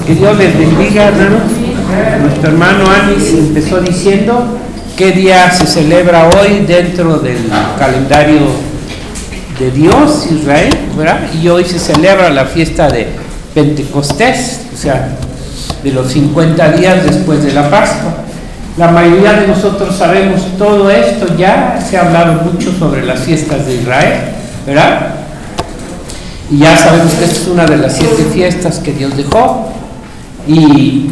Que Dios les bendiga, hermanos. Nuestro hermano Anis empezó diciendo qué día se celebra hoy dentro del calendario de Dios, Israel, ¿verdad? Y hoy se celebra la fiesta de Pentecostés, o sea, de los 50 días después de la Pascua. La mayoría de nosotros sabemos todo esto, ya se ha hablado mucho sobre las fiestas de Israel, ¿verdad? Y ya sabemos que esta es una de las 7 fiestas que Dios dejó. Y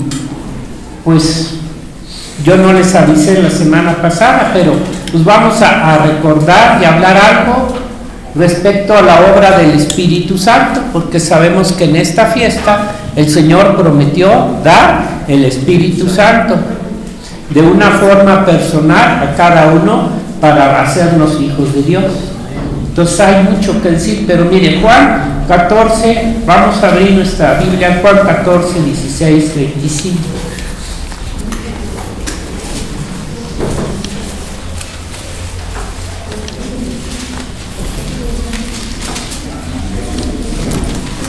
pues yo no les avisé la semana pasada, pero pues vamos a recordar y hablar algo respecto a la obra del Espíritu Santo, porque sabemos que en esta fiesta el Señor prometió dar el Espíritu Santo de una forma personal a cada uno para hacernos hijos de Dios. Entonces hay mucho que decir, pero mire, Juan 14, vamos a abrir nuestra Biblia, Juan 14, 16, 25.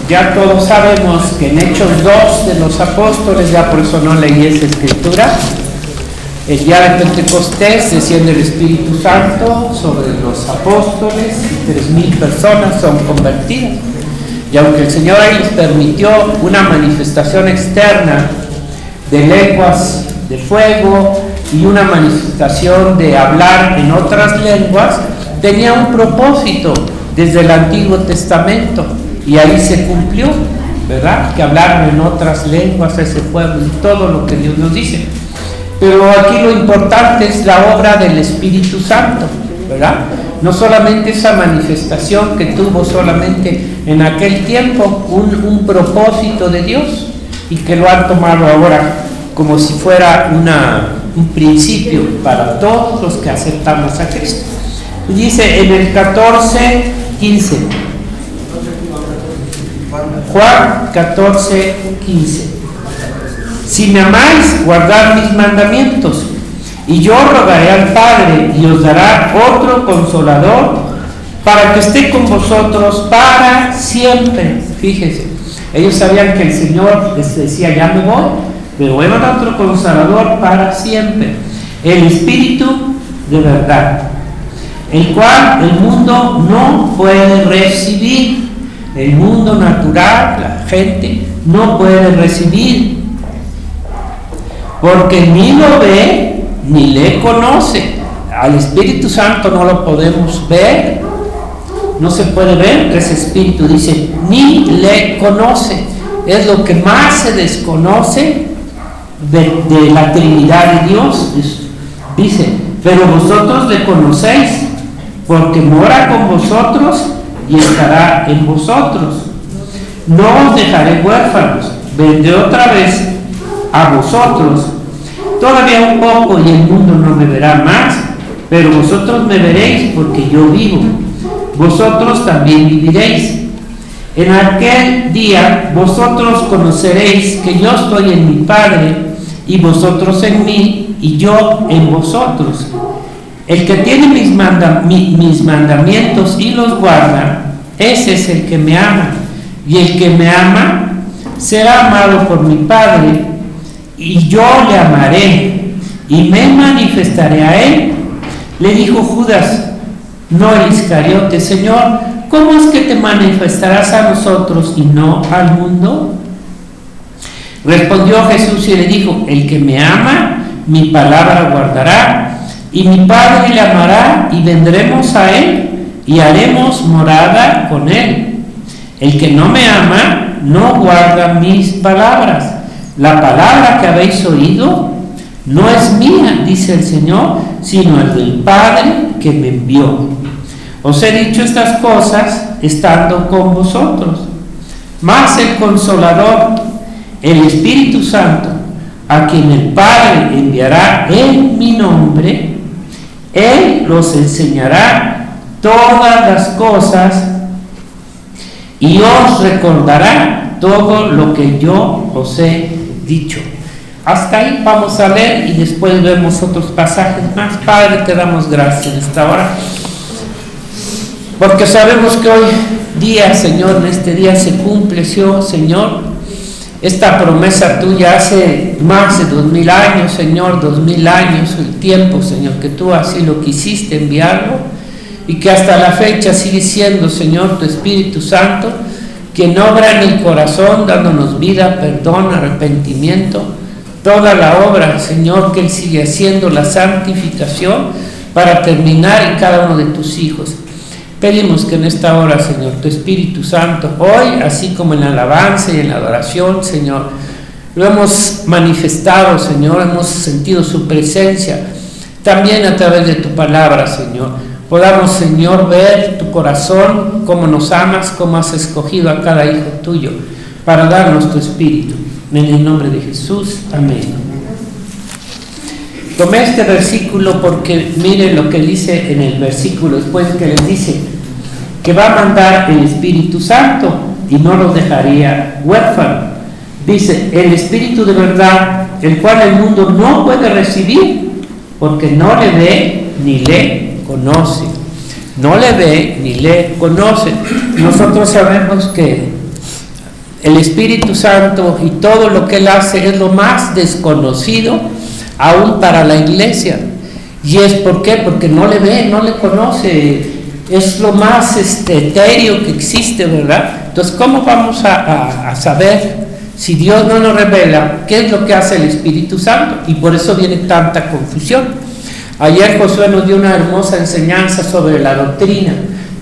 Ya todos sabemos que en Hechos 2 de los apóstoles, ya por eso no leí esa escritura, el día de Pentecostés desciende el Espíritu Santo sobre los apóstoles y 3,000 personas son convertidas. Y aunque el Señor ahí les permitió una manifestación externa de lenguas de fuego y una manifestación de hablar en otras lenguas, tenía un propósito desde el Antiguo Testamento y ahí se cumplió, ¿verdad? Que hablaron en otras lenguas a ese pueblo y todo lo que Dios nos dice. Pero aquí lo importante es la obra del Espíritu Santo, ¿verdad? No solamente esa manifestación que tuvo solamente en aquel tiempo un propósito de Dios y que lo han tomado ahora como si fuera un principio para todos los que aceptamos a Cristo. Dice en el 14, 15, Juan 14, 15. Si me amáis, guardad mis mandamientos, y yo rogaré al Padre, y os dará otro Consolador, para que esté con vosotros para siempre. Fíjense, ellos sabían que el Señor les decía, ya me voy, pero bueno, otro Consolador para siempre, el Espíritu de verdad, el cual el mundo no puede recibir, el mundo natural, la gente, no puede recibir, porque ni lo ve ni le conoce. Al Espíritu Santo no lo podemos ver, no se puede ver, ese Espíritu dice, ni le conoce. Es lo que más se desconoce de la Trinidad de Dios. Dice, pero vosotros le conocéis, porque mora con vosotros y estará en vosotros. No os dejaré huérfanos, vendré otra vez a vosotros. Todavía un poco y el mundo no me verá más, pero vosotros me veréis porque yo vivo. Vosotros también viviréis. En aquel día vosotros conoceréis que yo estoy en mi Padre y vosotros en mí y yo en vosotros. El que tiene mis mandamientos y los guarda, ese es el que me ama. Y el que me ama será amado por mi Padre, y yo le amaré y me manifestaré a él. Le dijo Judas, no el Iscariote, Señor, ¿cómo es que te manifestarás a nosotros y no al mundo? Respondió Jesús y le dijo, el que me ama, mi palabra guardará, y mi Padre le amará, y vendremos a él y haremos morada con él. El que no me ama, no guarda mis palabras. La palabra que habéis oído no es mía, dice el Señor, sino el del Padre que me envió. Os he dicho estas cosas estando con vosotros. Mas el Consolador, el Espíritu Santo, a quien el Padre enviará en mi nombre, Él los enseñará todas las cosas y os recordará todo lo que yo os he dicho. Hasta ahí vamos a leer y después vemos otros pasajes más. Padre, te damos gracias en esta hora, porque sabemos que hoy día, Señor, en este día se cumple, Señor, esta promesa tuya hace más de 2000 años, Señor, 2000 años, el tiempo, Señor, que tú así lo quisiste enviarlo, y que hasta la fecha sigue siendo, Señor, tu Espíritu Santo, quien obra en el corazón, dándonos vida, perdón, arrepentimiento, toda la obra, Señor, que Él sigue haciendo, la santificación, para terminar en cada uno de tus hijos. Pedimos que en esta hora, Señor, tu Espíritu Santo, hoy, así como en la alabanza y en la adoración, Señor, lo hemos manifestado, Señor, hemos sentido su presencia, también a través de tu palabra, Señor, podamos, Señor, ver tu corazón, cómo nos amas, cómo has escogido a cada hijo tuyo, para darnos tu Espíritu. En el nombre de Jesús, amén. Tomé este versículo porque miren lo que dice en el versículo después, que les dice que va a mandar el Espíritu Santo y no los dejaría huérfanos. Dice, el Espíritu de verdad, el cual el mundo no puede recibir porque no le ve ni le conoce. No le ve ni le conoce. Nosotros sabemos que el Espíritu Santo y todo lo que Él hace es lo más desconocido aún para la iglesia. ¿Y es por qué? Porque no le ve, no le conoce, es lo más etéreo que existe, ¿verdad? Entonces, ¿cómo vamos a saber si Dios no nos revela qué es lo que hace el Espíritu Santo? Y por eso viene tanta confusión. Ayer Josué nos dio una hermosa enseñanza sobre la doctrina.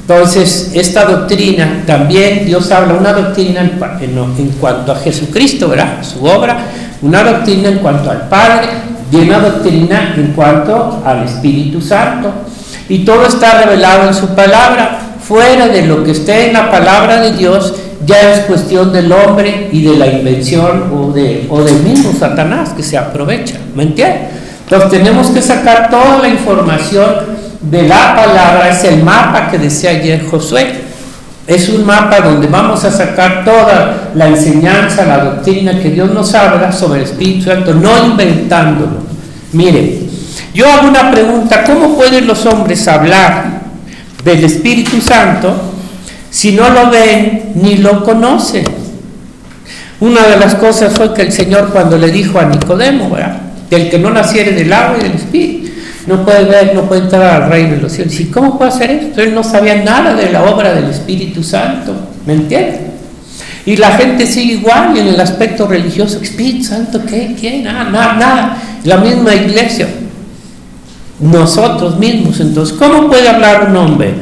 Entonces, esta doctrina, también Dios habla una doctrina en cuanto a Jesucristo, ¿verdad? Su obra, una doctrina en cuanto al Padre, y una doctrina en cuanto al Espíritu Santo. Y todo está revelado en su palabra. Fuera de lo que esté en la palabra de Dios, ya es cuestión del hombre y de la invención o del mismo Satanás que se aprovecha. ¿Me entiendes? Entonces tenemos que sacar toda la información de la palabra. Es el mapa que decía ayer Josué. Es un mapa donde vamos a sacar toda la enseñanza, la doctrina que Dios nos habla sobre el Espíritu Santo, no inventándolo. Miren, yo hago una pregunta: ¿cómo pueden los hombres hablar del Espíritu Santo si no lo ven ni lo conocen? Una de las cosas fue que el Señor, cuando le dijo a Nicodemo, ¿verdad?, del que no naciere del agua y del Espíritu, no puede ver, no puede entrar al reino de los cielos. ¿Y cómo puede hacer esto? Él no sabía nada de la obra del Espíritu Santo, ¿me entiendes? Y la gente sigue igual, y en el aspecto religioso, Espíritu Santo, ¿qué? ¿Quién? Nada. La misma iglesia, nosotros mismos. Entonces, ¿cómo puede hablar un hombre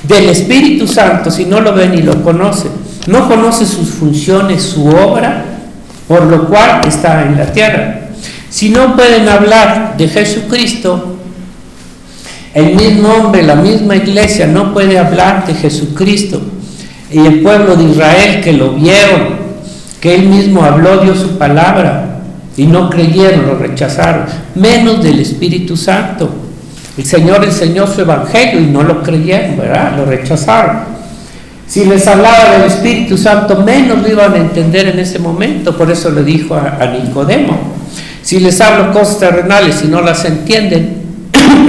del Espíritu Santo si no lo ve ni lo conoce? No conoce sus funciones, su obra, por lo cual está en la tierra. Si no pueden hablar de Jesucristo, el mismo hombre, la misma iglesia no puede hablar de Jesucristo. Y el pueblo de Israel, que lo vieron, que Él mismo habló, dio su palabra, y no creyeron, lo rechazaron, menos del Espíritu Santo. El Señor enseñó su evangelio y no lo creyeron, ¿verdad? Lo rechazaron. Si les hablaba del Espíritu Santo, menos lo iban a entender en ese momento. Por eso le dijo a Nicodemo: si les hablo cosas terrenales y no las entienden,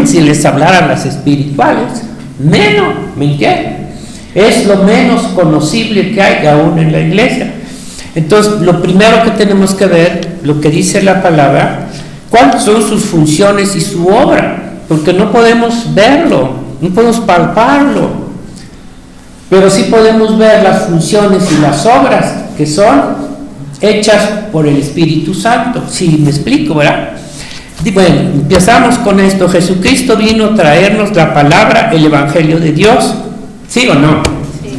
si les hablaran las espirituales, menos, ¿me entienden? Es lo menos conocible que hay aún en la iglesia. Entonces, lo primero que tenemos que ver, lo que dice la palabra, cuáles son sus funciones y su obra, porque no podemos verlo, no podemos palparlo, pero sí podemos ver las funciones y las obras que son hechas por el Espíritu Santo. Sí, me explico, ¿verdad? Bueno, empezamos con esto. Jesucristo vino a traernos la palabra, el evangelio de Dios. ¿Sí o no? Sí.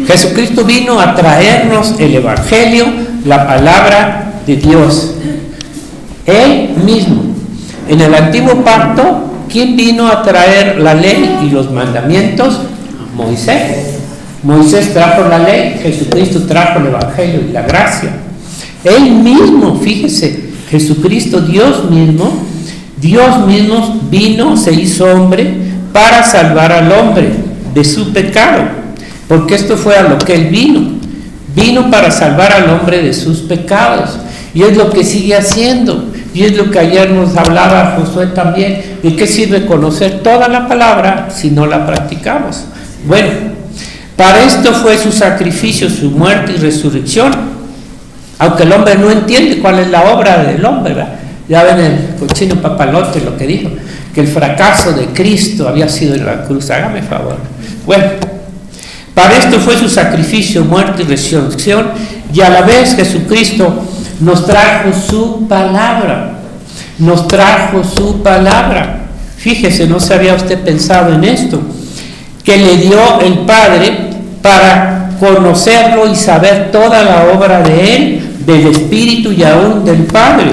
Jesucristo vino a traernos el evangelio, la palabra de Dios. Él mismo. En el antiguo pacto, ¿quién vino a traer la ley y los mandamientos? Moisés. Moisés trajo la ley, Jesucristo trajo el evangelio y la gracia. Él mismo, fíjese, Jesucristo, Dios mismo vino, se hizo hombre para salvar al hombre de su pecado, porque esto fue a lo que Él vino para salvar al hombre de sus pecados, y es lo que sigue haciendo, y es lo que ayer nos hablaba Josué también. ¿De qué sirve conocer toda la palabra si no la practicamos? Bueno, para esto fue su sacrificio, su muerte y resurrección. Aunque el hombre no entiende cuál es la obra del hombre, ¿verdad? Ya ven el cochino papalote lo que dijo, que el fracaso de Cristo había sido en la cruz. Hágame favor. Bueno, para esto fue su sacrificio, muerte y resurrección, y a la vez Jesucristo nos trajo su palabra. Nos trajo su palabra. Fíjese, no se había usted pensado en esto, que le dio el Padre para conocerlo y saber toda la obra de Él, del Espíritu y aún del Padre.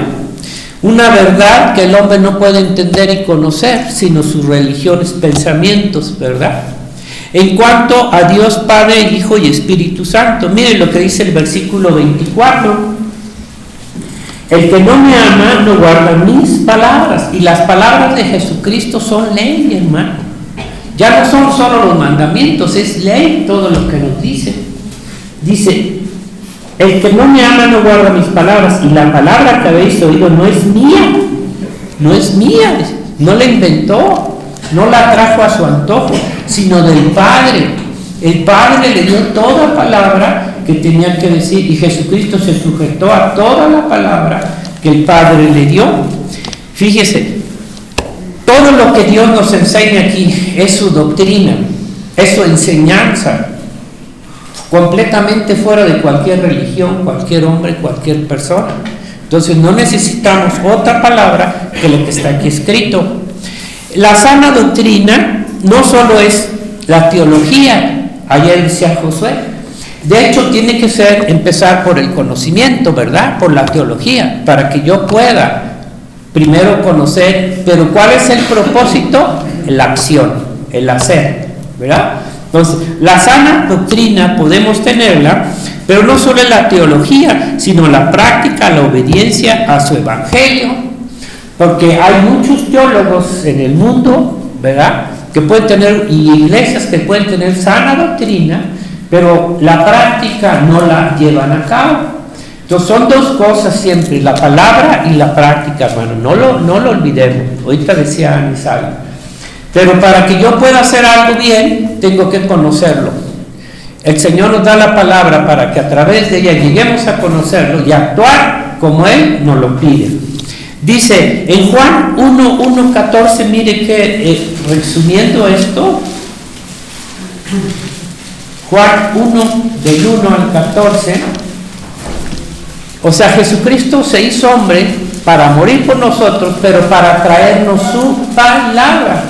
Una verdad que el hombre no puede entender y conocer, sino sus religiones, pensamientos, ¿verdad? En cuanto a Dios Padre, Hijo y Espíritu Santo, miren lo que dice el versículo 24. El que no me ama no guarda mis palabras, y las palabras de Jesucristo son ley, hermano. Ya no son solo los mandamientos, es ley todo lo que nos dice. Dice, el que no me ama no guarda mis palabras, y la palabra que habéis oído no es mía, no es mía, no la inventó, no la trajo a su antojo, sino del Padre. El Padre le dio toda palabra que tenía que decir, y Jesucristo se sujetó a toda la palabra que el Padre le dio. Fíjese, todo lo que Dios nos enseña aquí es su doctrina, es su enseñanza, completamente fuera de cualquier religión, cualquier hombre, cualquier persona. Entonces no necesitamos otra palabra que lo que está aquí escrito. La sana doctrina no solo es la teología, ayer decía Josué, de hecho tiene que empezar por el conocimiento, ¿verdad? Por la teología, para que yo pueda primero conocer, pero ¿cuál es el propósito? La acción, el hacer, ¿verdad? Entonces, la sana doctrina podemos tenerla, pero no solo en la teología, sino la práctica, la obediencia a su evangelio, porque hay muchos teólogos en el mundo, ¿verdad?, que pueden tener, y iglesias que pueden tener sana doctrina, pero la práctica no la llevan a cabo. Entonces son dos cosas siempre, la palabra y la práctica, hermano, no lo olvidemos. Ahorita decía Anisal, pero para que yo pueda hacer algo bien, tengo que conocerlo. El Señor nos da la palabra para que a través de ella lleguemos a conocerlo y actuar como Él nos lo pide. Dice en Juan 1:14, mire que resumiendo esto, Juan 1, del 1 al 14, o sea, Jesucristo se hizo hombre para morir por nosotros, pero para traernos su palabra.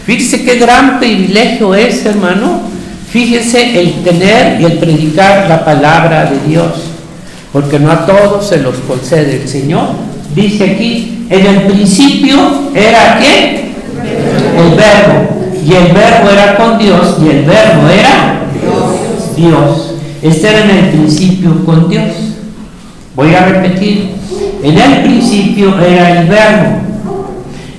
Fíjese qué gran privilegio es, hermano. Fíjese el tener y el predicar la palabra de Dios, porque no a todos se los concede el Señor. Dice aquí, en el principio era ¿qué? El verbo, y el verbo era con Dios, y el verbo era Dios. Este era en el principio con Dios. Voy a repetir, en el principio era el verbo,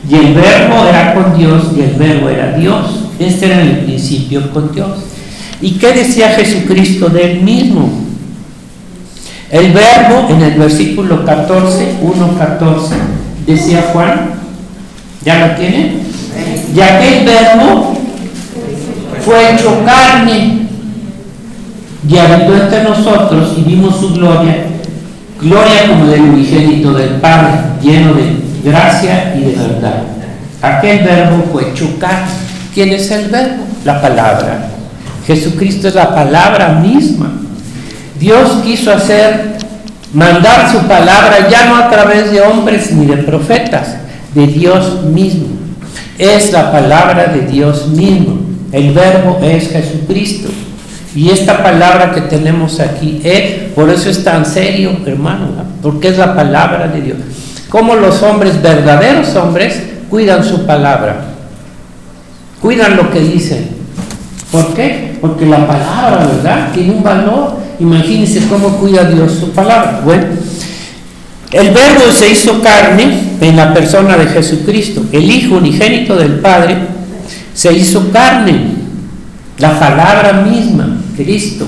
y el verbo era con Dios, y el verbo era Dios. Este era en el principio con Dios. ¿Y qué decía Jesucristo de él mismo? El verbo, en el versículo 14, 1:14, decía Juan, ¿ya lo tiene? Y aquel verbo fue hecho carne y habitó entre nosotros, y vimos su gloria, gloria como del unigénito del Padre, lleno de gracia y de verdad. Aquel verbo fue hecho carne. ¿Quién es el verbo? La palabra. Jesucristo es la palabra misma. Dios quiso mandar su palabra ya no a través de hombres ni de profetas, de Dios mismo. Es la palabra de Dios mismo. El verbo es Jesucristo. Y esta palabra que tenemos aquí, por eso es tan serio, hermano, ¿no? Porque es la palabra de Dios. Como los hombres, verdaderos hombres, cuidan su palabra, cuidan lo que dicen. ¿Por qué? Porque la palabra, ¿verdad?, tiene un valor. Imagínense cómo cuida Dios su palabra. Bueno, el verbo se hizo carne en la persona de Jesucristo. El Hijo unigénito del Padre se hizo carne, la palabra misma, Cristo.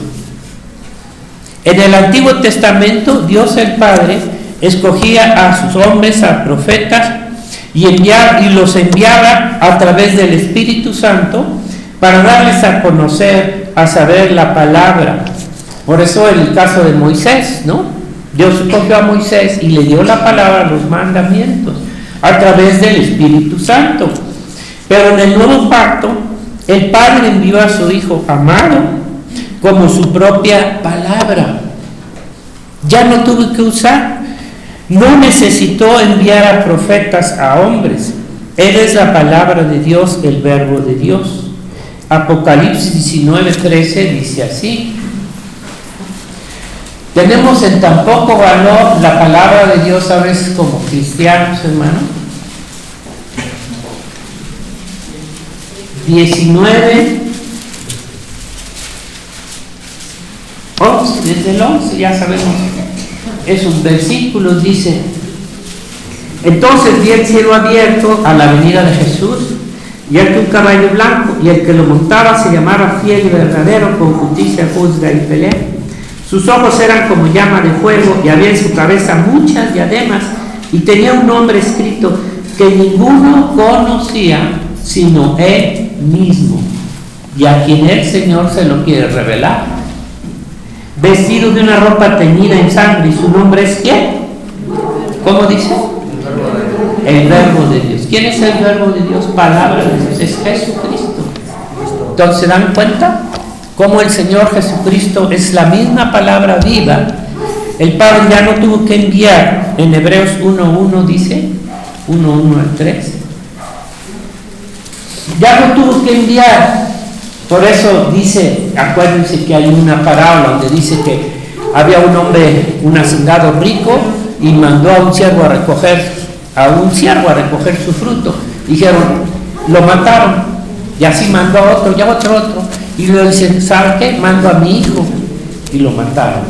En el Antiguo Testamento, Dios el Padre escogía a sus hombres, a profetas, y los enviaba a través del Espíritu Santo para darles a conocer, a saber la palabra. Por eso en el caso de Moisés, ¿no? Dios escogió a Moisés y le dio la palabra, los mandamientos, a través del Espíritu Santo. Pero en el nuevo pacto, el Padre envió a su Hijo amado como su propia palabra. Ya no tuvo que usar, no necesitó enviar a profetas a hombres. Él es la palabra de Dios, el verbo de Dios. Apocalipsis 19:13 dice así: tenemos en tan poco valor la palabra de Dios a veces como cristianos, hermano. 19, 11, desde el 11 ya sabemos esos versículos. Dice: entonces vi el cielo abierto a la venida de Jesús, y aquí un caballo blanco, y el que lo montaba se llamaba Fiel y Verdadero, con justicia juzga y pelea. Sus ojos eran como llama de fuego, y había en su cabeza muchas diademas, y tenía un nombre escrito que ninguno conocía sino él mismo, y a quien el Señor se lo quiere revelar. Vestido de una ropa teñida en sangre, y su nombre es ¿quién? ¿Cómo dice? El verbo de Dios. ¿Quién es el verbo de Dios? Palabra de Dios, es Jesucristo. Entonces, ¿se dan cuenta cómo el Señor Jesucristo es la misma palabra viva? El Padre ya no tuvo que enviar. En Hebreos 1:1 dice, 1:1 al 3, ya no tuvo que enviar. Por eso dice, acuérdense que hay una parábola donde dice que había un hombre, un hacendado rico, y mandó a un siervo a recoger su fruto. Dijeron, lo mataron, y así mandó a otro, y a otro, y luego dice, ¿sabe qué? Mando a mi hijo, y lo mataron.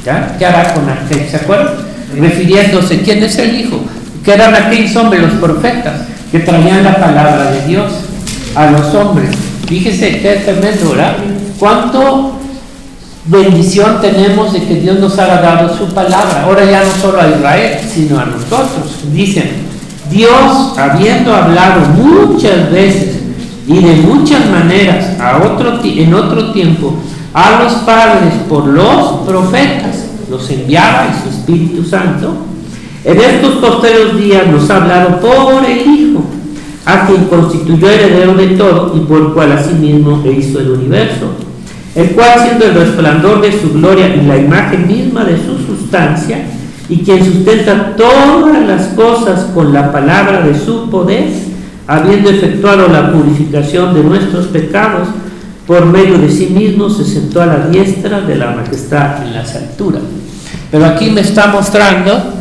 ¿Ya? ¿Qué hará con aquel? ¿Se acuerdan? Refiriéndose, ¿quién es el hijo? Que eran aquellos hombres, los profetas, que traían la palabra de Dios a los hombres. Fíjese qué tremendo, ¿verdad? Cuánto bendición tenemos de que Dios nos haya dado su palabra. Ahora ya no solo a Israel, sino a nosotros. Dicen, Dios, habiendo hablado muchas veces y de muchas maneras en otro tiempo a los padres por los profetas, los enviaba en su Espíritu Santo, en estos postreros días nos ha hablado por el Hijo, a quien constituyó heredero de todo y por cual asimismo hizo el universo, el cual, siendo el resplandor de su gloria y la imagen misma de su sustancia, y quien sustenta todas las cosas con la palabra de su poder, habiendo efectuado la purificación de nuestros pecados, por medio de sí mismo se sentó a la diestra de la majestad en las alturas. Pero aquí me está mostrando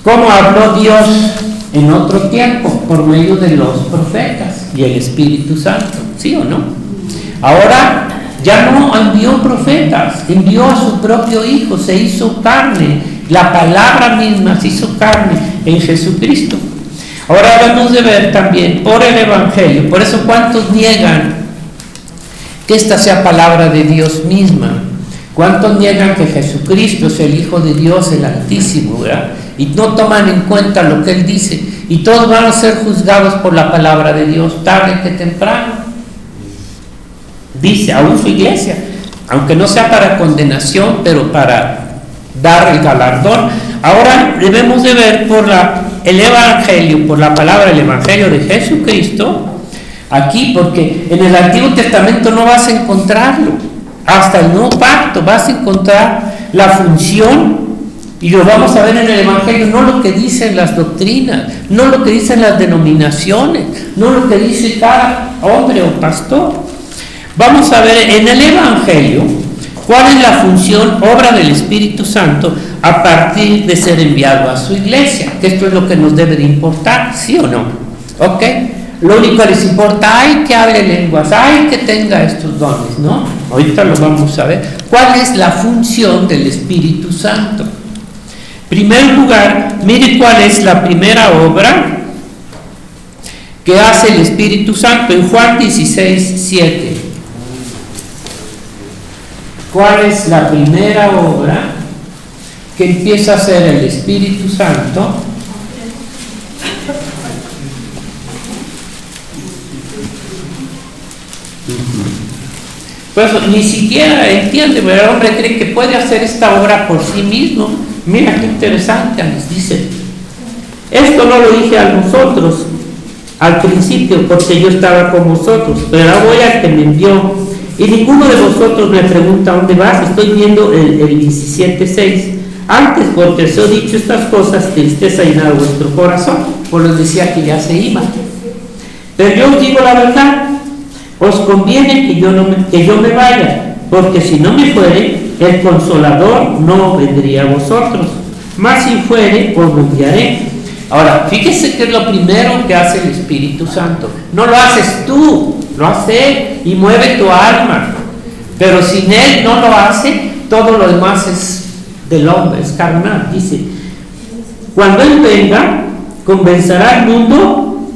cómo habló Dios en otro tiempo por medio de los profetas y el Espíritu Santo, ¿sí o no? Ahora ya no envió profetas, envió a su propio Hijo, se hizo carne, la palabra misma se hizo carne en Jesucristo. Ahora debemos de ver también por el Evangelio, por eso cuántos niegan que esta sea palabra de Dios misma, cuántos niegan que Jesucristo es el Hijo de Dios, el Altísimo, ¿verdad? Y no toman en cuenta lo que Él dice, y todos van a ser juzgados por la palabra de Dios, tarde que temprano. Dice, aún su iglesia, aunque no sea para condenación, pero para dar el galardón. Ahora debemos de ver por el Evangelio, por la palabra del Evangelio de Jesucristo, aquí, porque en el Antiguo Testamento no vas a encontrarlo, hasta el Nuevo Pacto vas a encontrar la función. Y lo vamos a ver en el Evangelio, no lo que dicen las doctrinas, no lo que dicen las denominaciones, no lo que dice cada hombre o pastor. Vamos a ver en el Evangelio cuál es la función, obra del Espíritu Santo a partir de ser enviado a su iglesia, que esto es lo que nos debe de importar, ¿sí o no? ¿Ok? Lo único que les importa, ay, que hable lenguas, ay, que tenga estos dones, ¿no? Ahorita lo vamos a ver. ¿Cuál es la función del Espíritu Santo? En primer lugar, mire cuál es la primera obra que hace el Espíritu Santo en Juan 16:7. ¿Cuál es la primera obra que empieza a hacer el Espíritu Santo? Por eso ni siquiera entiende, pero el hombre cree que puede hacer esta obra por sí mismo. Mira qué interesante, les dice: esto no lo dije a vosotros al principio, porque yo estaba con vosotros, pero ahora voy al que me envió, y ninguno de vosotros me pregunta dónde vas. Estoy viendo el 17:6. Antes, porque os he dicho estas cosas, tristeza ha llenado vuestro corazón. Pues les decía que ya se iba. Pero yo os digo la verdad, os conviene que yo me vaya, porque si no me fuere, el Consolador no vendría a vosotros, mas si fuere, os lo enviaré. Ahora, fíjese que es lo primero que hace el Espíritu Santo. No lo haces tú, lo hace Él y mueve tu alma. Pero sin Él no lo hace, todo lo demás es del hombre, es carnal. Dice: cuando Él venga, convencerá al mundo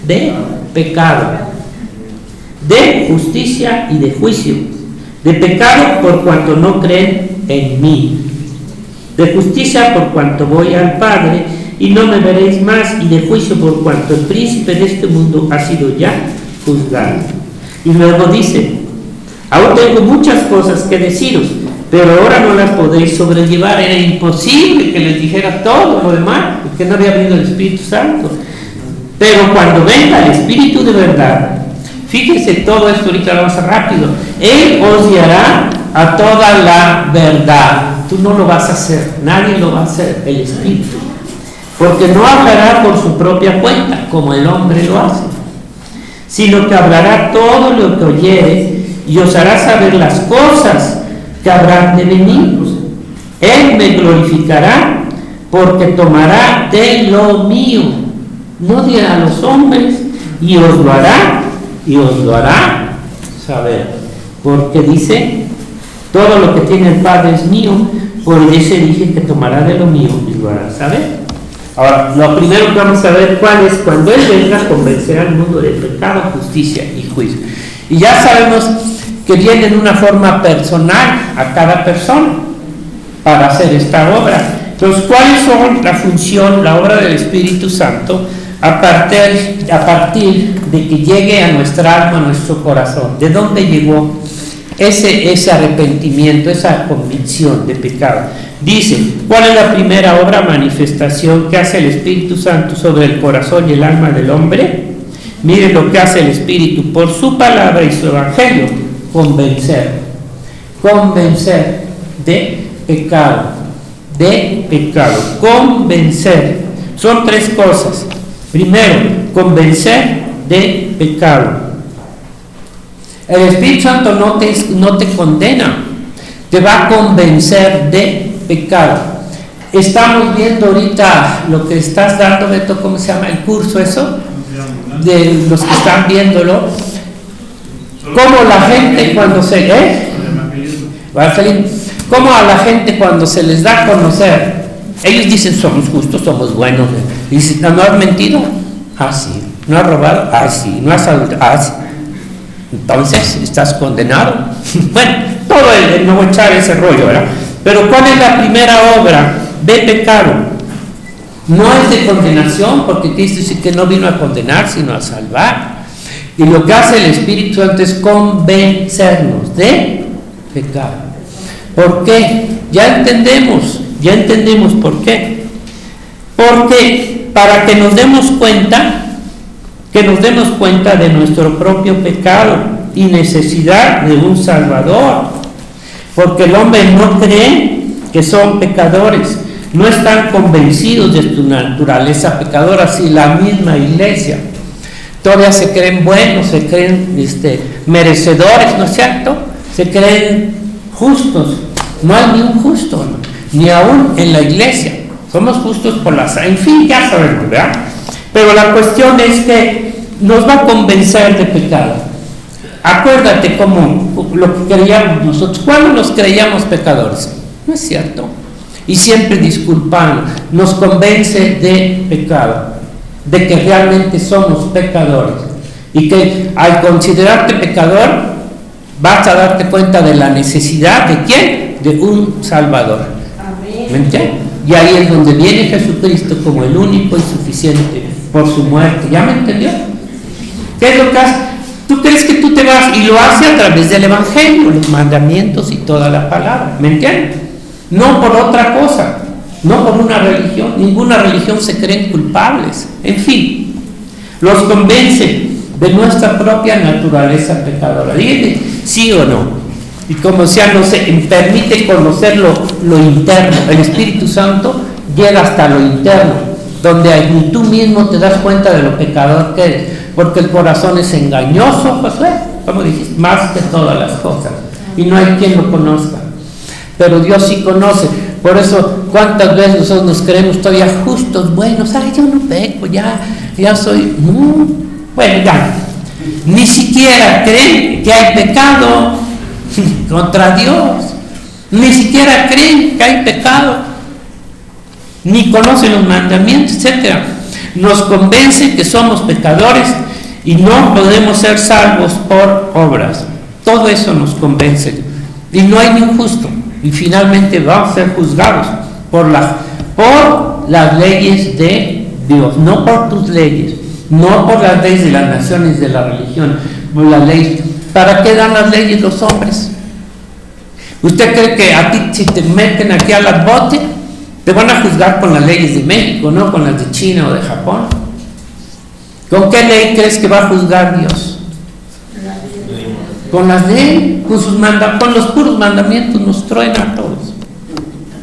de pecado, de justicia y de juicio. De pecado por cuanto no creen en mí, de justicia por cuanto voy al Padre y no me veréis más, y de juicio por cuanto el príncipe de este mundo ha sido ya juzgado. Y luego dice: aún tengo muchas cosas que deciros, pero ahora no las podéis sobrellevar. Era imposible que les dijera todo lo demás, porque no había venido el Espíritu Santo. Pero cuando venga el Espíritu de verdad, fíjense todo esto, ahorita lo vamos a hacer rápido, Él os guiará a toda la verdad. Tú no lo vas a hacer, nadie lo va a hacer, el Espíritu, porque no hablará por su propia cuenta, como el hombre lo hace, sino que hablará todo lo que oyere y os hará saber las cosas que habrán de venir. Él me glorificará, porque tomará de lo mío, no dirá a los hombres, y os lo hará saber, porque dice: todo lo que tiene el Padre es mío, por eso dije que tomará de lo mío y lo hará saber. Ahora, lo primero que vamos a ver cuál es: cuando Él venga, convencerá al mundo de pecado, justicia y juicio. Y ya sabemos que viene en una forma personal a cada persona para hacer esta obra. Entonces, ¿cuáles son la función, la obra del Espíritu Santo a partir de que llegue a nuestra alma, a nuestro corazón? ¿De dónde llegó ese arrepentimiento, esa convicción de pecado? Dice: ¿cuál es la primera obra, manifestación que hace el Espíritu Santo sobre el corazón y el alma del hombre? Miren lo que hace el Espíritu por su palabra y su evangelio: convencer de pecado, convencer. Son tres cosas. Primero, convencer de pecado. El Espíritu Santo no te condena, te va a convencer de pecado. Estamos viendo ahorita lo que estás dando, Beto, ¿cómo se llama el curso eso? De los que están viéndolo, cómo la gente cuando cómo a la gente cuando se les da a conocer, ellos dicen: somos justos, somos buenos. Y dicen: ¿no has mentido? Ah, sí. ¿No has robado? Ah, sí. ¿No has adulterado? Ah, sí. Entonces, ¿estás condenado? Bueno, todo no voy a echar ese rollo, ¿verdad? Pero ¿cuál es la primera obra de pecado? No es de condenación, porque Cristo dice que no vino a condenar, sino a salvar. Y lo que hace el Espíritu Santo es convencernos de pecado. ¿Por qué? Ya entendemos por qué. Porque para que nos demos cuenta de nuestro propio pecado y necesidad de un Salvador. Porque el hombre no cree que son pecadores, no están convencidos de su naturaleza pecadora. Si la misma iglesia todavía se creen buenos, se creen merecedores, ¿no es cierto? Se creen justos. No hay ni un justo, ¿no? Ni aún en la iglesia. Somos justos por la sangre. En fin, ya sabemos, ¿verdad? Pero la cuestión es que nos va a convencer de pecado. Acuérdate como lo que creíamos nosotros. ¿Cuándo nos creíamos pecadores? No es cierto. Y siempre disculpando, nos convence de pecado, de que realmente somos pecadores. Y que al considerarte pecador, vas a darte cuenta de la necesidad de ¿quién? De un Salvador. ¿Me entiendes? Y ahí es donde viene Jesucristo como el único y suficiente por su muerte. ¿Ya me entendió? ¿Qué es lo que hace? Tú crees que tú te vas, y lo hace a través del Evangelio, los mandamientos y toda la palabra, ¿me entiendes? No por otra cosa, no por una religión. Ninguna religión se creen culpables. En fin, los convence de nuestra propia naturaleza pecadora. Díganme sí o no. Y como sea, no se permite conocer lo interno. El Espíritu Santo llega hasta lo interno, donde ni tú mismo te das cuenta de lo pecador que eres, porque el corazón es engañoso, Josué, como dijiste, más que todas las cosas, y no hay quien lo conozca, pero Dios sí conoce. Por eso, ¿cuántas veces nosotros nos creemos todavía justos, buenos? Ay, yo no peco, ya soy, bueno, ya, ni siquiera creen que hay pecado contra Dios, ni siquiera creen que hay pecado, ni conocen los mandamientos, etc. Nos convence que somos pecadores y no podemos ser salvos por obras. Todo eso nos convence, y no hay ni un justo, y finalmente vamos a ser juzgados por las leyes de Dios, no por tus leyes, no por las leyes de las naciones, de la religión, por las leyes. ¿Para qué dan las leyes los hombres? ¿Usted cree que a ti, si te meten aquí a las botes, te van a juzgar con las leyes de México, no con las de China o de Japón? ¿Con qué ley crees que va a juzgar Dios? Con las de Él, con los puros mandamientos nos truena a todos.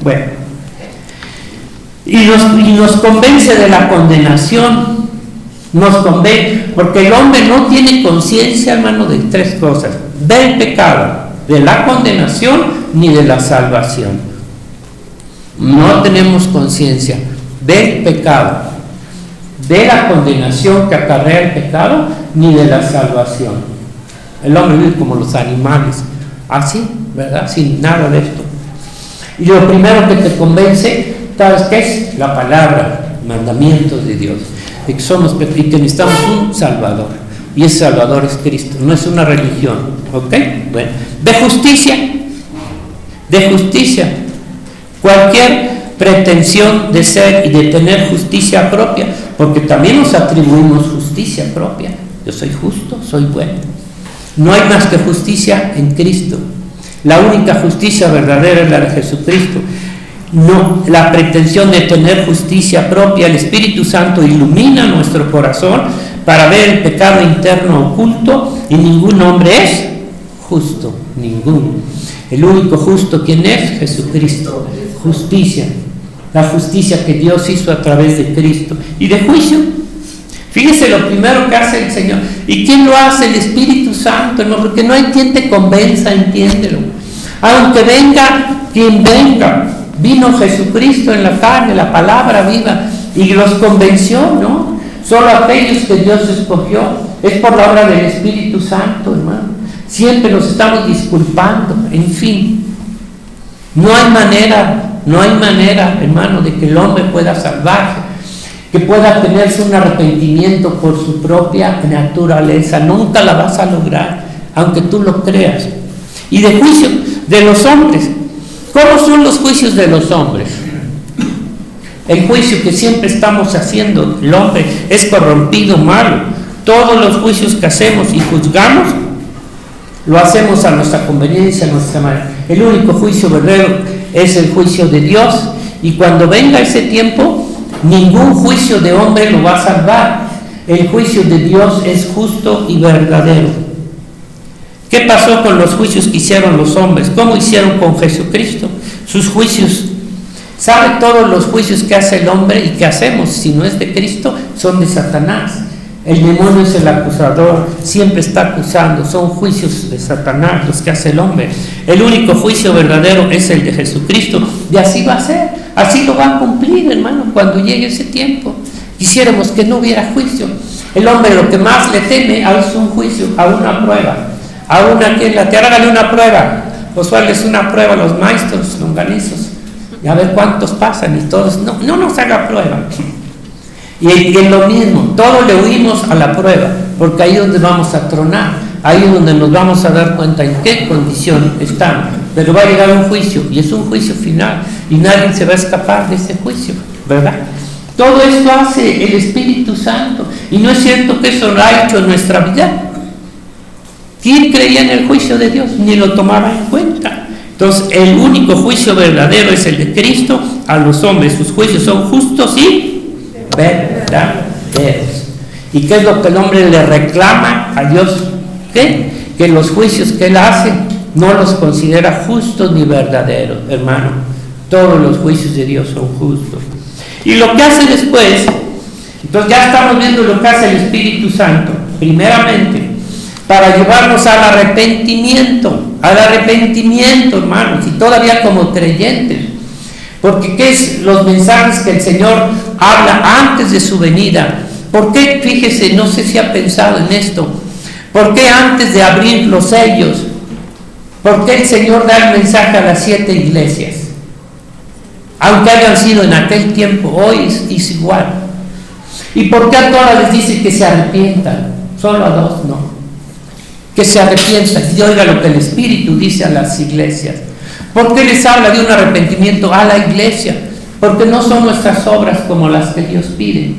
Bueno, y nos convence de la condenación, nos convence, porque el hombre no tiene conciencia, hermano, de tres cosas: del pecado, de la condenación, ni de la salvación. No tenemos conciencia del pecado, de la condenación que acarrea el pecado, ni de la salvación. El hombre vive como los animales, así, ¿verdad? Sin nada de esto. Y lo primero que te convence, ¿sabes qué es? La palabra, mandamientos de Dios, de que somos y que necesitamos un Salvador, y ese Salvador es Cristo, no es una religión, ¿ok? Bueno, de justicia, cualquier pretensión de ser y de tener justicia propia, porque también nos atribuimos justicia propia. Yo soy justo, soy bueno. No hay más que justicia en Cristo. La única justicia verdadera es la de Jesucristo. No, la pretensión de tener justicia propia, el Espíritu Santo ilumina nuestro corazón para ver el pecado interno oculto, y ningún hombre es justo, ninguno. El único justo, ¿quién es? Jesucristo. Justicia, la justicia que Dios hizo a través de Cristo. Y de juicio, fíjese lo primero que hace el Señor. ¿Y quién lo hace? El Espíritu Santo, ¿no? Porque no hay quien te convenza, entiéndelo. Aunque venga quien venga, vino Jesucristo en la carne, la palabra viva, y los convenció, ¿no? Solo aquellos que Dios escogió. Es por la obra del Espíritu Santo, hermano. Siempre nos estamos disculpando, en fin. No hay manera, hermano, de que el hombre pueda salvarse, que pueda tenerse un arrepentimiento por su propia naturaleza. Nunca la vas a lograr, aunque tú lo creas. Y de juicio de los hombres. ¿Cómo son los juicios de los hombres? El juicio que siempre estamos haciendo, el hombre es corrompido, malo. Todos los juicios que hacemos y juzgamos, lo hacemos a nuestra conveniencia, a nuestra manera. El único juicio verdadero es el juicio de Dios, y cuando venga ese tiempo, ningún juicio de hombre lo va a salvar. El juicio de Dios es justo y verdadero. ¿Qué pasó con los juicios que hicieron los hombres? ¿Cómo hicieron con Jesucristo? Sus juicios. ¿Sabe? Todos los juicios que hace el hombre y que hacemos, si no es de Cristo, son de Satanás. El demonio es el acusador, siempre está acusando. Son juicios de Satanás los que hace el hombre. El único juicio verdadero es el de Jesucristo, y así va a ser, así lo va a cumplir, hermano, cuando llegue ese tiempo. Quisiéramos que no hubiera juicio. El hombre lo que más le teme es un juicio, a una prueba, a una que la tierra. Hágale una prueba, Josué, una prueba a los maestros longanizos, y a ver cuántos pasan, y todos, no nos haga prueba. Y es lo mismo, todos le huimos a la prueba, porque ahí es donde vamos a tronar, ahí es donde nos vamos a dar cuenta en qué condición estamos. Pero va a llegar un juicio, y es un juicio final, y nadie se va a escapar de ese juicio, ¿verdad? Todo esto hace el Espíritu Santo, y no es cierto que eso lo ha hecho en nuestra vida. ¿Quién creía en el juicio de Dios? Ni lo tomaba en cuenta. Entonces, el único juicio verdadero es el de Cristo a los hombres. Sus juicios son justos y verdaderos. ¿Y qué es lo que el hombre le reclama a Dios? ¿Qué? Que los juicios que él hace no los considera justos ni verdaderos, hermano. Todos los juicios de Dios son justos. Y lo que hace después, entonces ya estamos viendo lo que hace el Espíritu Santo, primeramente, para llevarnos al arrepentimiento, hermanos, y todavía como creyentes. Porque ¿qué es los mensajes que el Señor habla antes de su venida? ¿Por qué? Fíjese, no sé si ha pensado en esto. ¿Por qué antes de abrir los sellos? ¿Por qué el Señor da el mensaje a las 7 iglesias? Aunque hayan sido en aquel tiempo, hoy es igual. ¿Y por qué a todas les dice que se arrepientan? Solo a 2 no. Que se arrepientan y oiga lo que el Espíritu dice a las iglesias. ¿Por qué les habla de un arrepentimiento a la iglesia? Porque no son nuestras obras como las que Dios pide.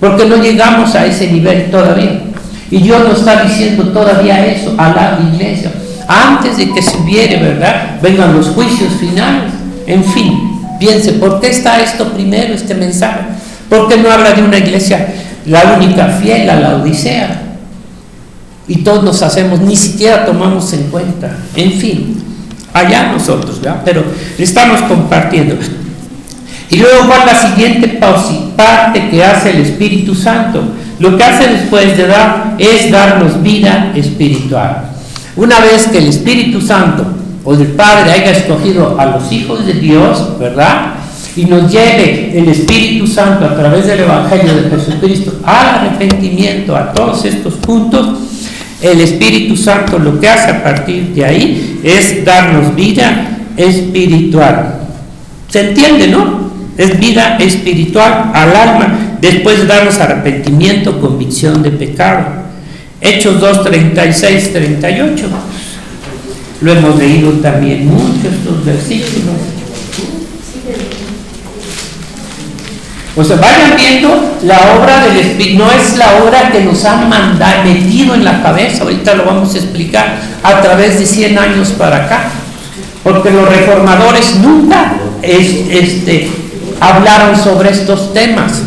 Porque no llegamos a ese nivel todavía. Y Dios nos está diciendo todavía eso a la iglesia. Antes de que se viere, ¿verdad? Vengan los juicios finales. En fin, piense, ¿por qué está esto primero, este mensaje? ¿Por qué no habla de una iglesia, la única fiel, a la Odisea? Y todos nos hacemos, ni siquiera tomamos en cuenta. En fin, allá nosotros, ¿verdad? Pero estamos compartiendo. Y luego va la siguiente parte que hace el Espíritu Santo. Lo que hace después de dar es darnos vida espiritual. Una vez que el Espíritu Santo o el Padre haya escogido a los hijos de Dios, ¿verdad? Y nos lleve el Espíritu Santo a través del Evangelio de Jesucristo al arrepentimiento, a todos estos puntos, el Espíritu Santo lo que hace a partir de ahí es darnos vida espiritual. ¿Se entiende, no? Es vida espiritual al alma, después de darnos arrepentimiento, convicción de pecado. Hechos 2, 36, 38. Lo hemos leído también mucho estos versículos. O sea, vayan viendo la obra del Espíritu. No es la obra que nos han metido en la cabeza. Ahorita lo vamos a explicar a través de 100 años para acá. Porque los reformadores nunca hablaron sobre estos temas.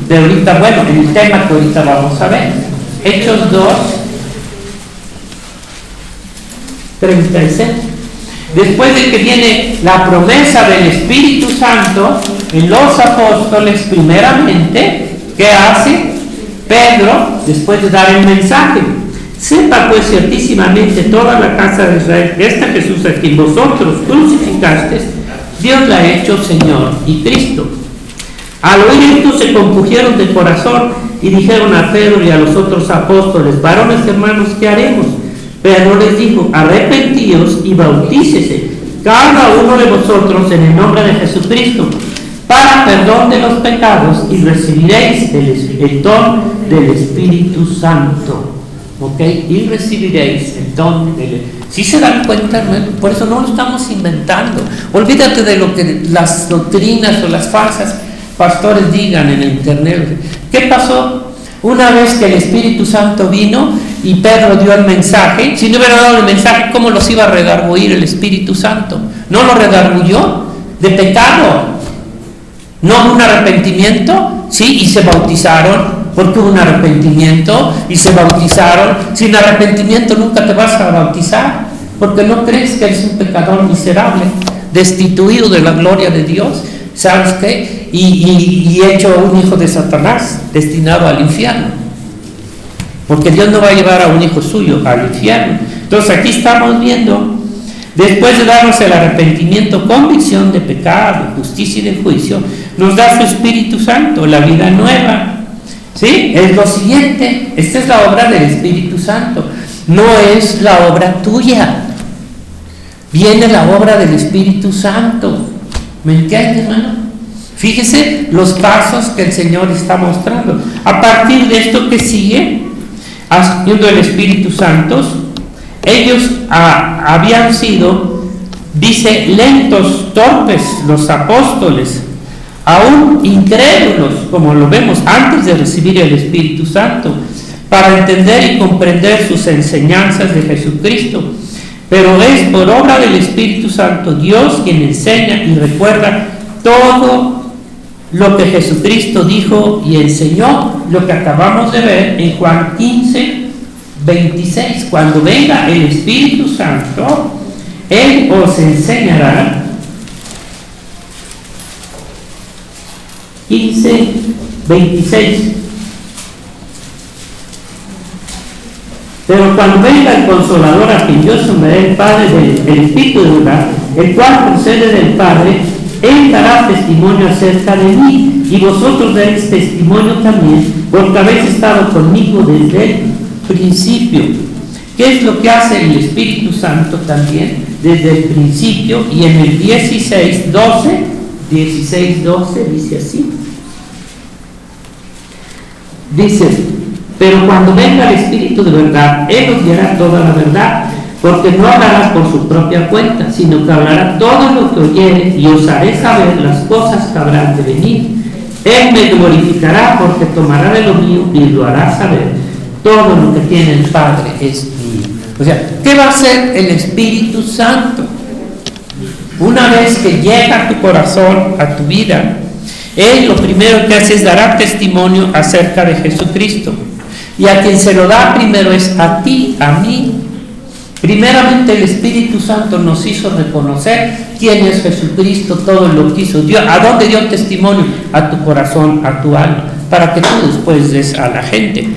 De ahorita, bueno, el tema que ahorita vamos a ver. Hechos 2, 36. Después de que viene la promesa del Espíritu Santo en los apóstoles, primeramente, ¿qué hace Pedro después de dar el mensaje? Sepa pues ciertísimamente toda la casa de Israel, esta Jesús a quien vosotros crucificasteis, Dios la ha hecho Señor y Cristo. Al oír esto se compungieron de corazón y dijeron a Pedro y a los otros apóstoles: varones hermanos, ¿qué haremos? Pedro les dijo: arrepentíos y bautícese cada uno de vosotros en el nombre de Jesucristo para perdón de los pecados y recibiréis el don del Espíritu Santo. ¿Ok? Y recibiréis el don del... ¿Sí se dan cuenta, hermano? Por eso no lo estamos inventando. Olvídate de lo que las doctrinas o las falsas pastores digan en el internet. ¿Qué pasó? Una vez que el Espíritu Santo vino y Pedro dio el mensaje, si no hubiera dado el mensaje, ¿cómo los iba a redarguir el Espíritu Santo? ¿No lo redarguyó? De pecado, no de un arrepentimiento, sí, y se bautizaron, porque hubo un arrepentimiento y se bautizaron. Sin arrepentimiento nunca te vas a bautizar, porque no crees que eres un pecador miserable, destituido de la gloria de Dios, ¿sabes qué? Y hecho un hijo de Satanás, destinado al infierno, porque Dios no va a llevar a un hijo suyo al infierno. Entonces aquí estamos viendo, después de darnos el arrepentimiento, convicción de pecado, justicia y de juicio, nos da su Espíritu Santo, la vida nueva. ¿Sí? Es lo siguiente. Esta es la obra del Espíritu Santo, no es la obra tuya. Viene la obra del Espíritu Santo. ¿Me entiende, hermano? Fíjese los pasos que el Señor está mostrando. A partir de esto que sigue, haciendo el Espíritu Santo, ellos habían sido, dice, lentos, torpes, los apóstoles, aún incrédulos, como lo vemos antes de recibir el Espíritu Santo. para entender y comprender sus enseñanzas de Jesucristo. Pero es por obra del Espíritu Santo Dios quien enseña y recuerda todo lo que Jesucristo dijo y enseñó, lo que acabamos de ver en Juan 15, 26. Cuando venga el Espíritu Santo, Él os enseñará. 15, 26. Pero cuando venga el Consolador, a quien yo someteré, el Padre del Espíritu de verdad, el cual procede del Padre, Él dará testimonio acerca de mí, y vosotros daréis testimonio también, porque habéis estado conmigo desde el principio. ¿Qué es lo que hace el Espíritu Santo también desde el principio? Y en el 16, 12 dice así. Dice: pero cuando venga el Espíritu de verdad, Él os dirá toda la verdad, porque no hablará por su propia cuenta, sino que hablará todo lo que oyere, y os haré saber las cosas que habrán de venir. Él me glorificará, porque tomará de lo mío y lo hará saber. Todo lo que tiene el Padre es mío. O sea, ¿qué va a hacer el Espíritu Santo? Una vez que llega a tu corazón, a tu vida, Él lo primero que hace es dar testimonio acerca de Jesucristo. Y a quien se lo da primero es a ti, a mí. Primeramente el Espíritu Santo nos hizo reconocer quién es Jesucristo, todo lo que hizo Dios. ¿A dónde dio testimonio? A tu corazón, a tu alma, para que tú después des a la gente.